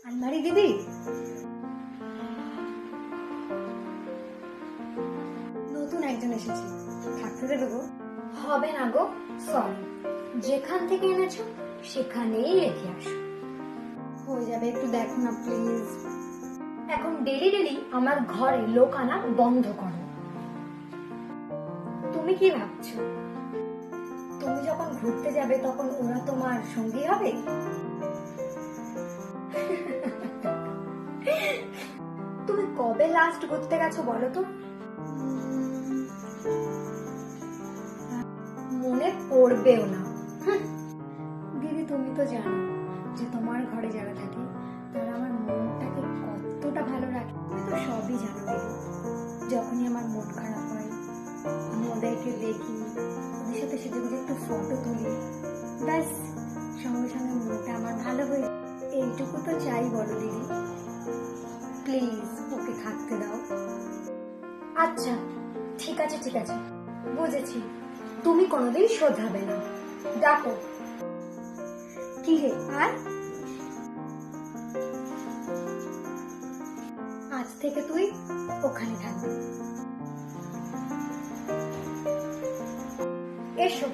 আলমারি দিদি, নতুন একজন এসেছে, থাকতে দেবে গো? হবে না গো, সরি, যেখান থেকে এনেছো সেখানেই রেখে আসো। হয়ে যাবে, একটু দেখো না প্লিজ। এখন ডেলি ডেলি আমার ঘরে লোক আনা বন্ধ করো। তুমি কি ভাবছো তুমি যখন ঘুরতে যাবে তখন ওরা তোমার সঙ্গী হবে? তুমি কবে লাস্ট ঘুরতে গেছো বলো তো? মনে পড়বেও না। দিদি তুমি তো জানো যে তোমার ঘরে যারা থাকে তারা আমার মনটাকে কতটা ভালো রাখে। তুমি তো সবই জানো দিদি। যখনই আমার মন খারাপ হয় আমি ওদেরকে দেখি, ওদের সাথে সেজে গুজে একটু ফটো তুলি, ব্যাস সঙ্গে সঙ্গে মনটা আমার ভালো হয়ে যায়। এইটুকু তো চাই বলো দিদি, প্লিজ ওকে থাকতে দাও। আচ্ছা ঠিক আছে ঠিক আছে, বুঝেছি। তুমি কোনোদিন শোধাবে না। ডাকো। কি রে আর? আজ থেকে তুই ওখানে থাকবি। এসো।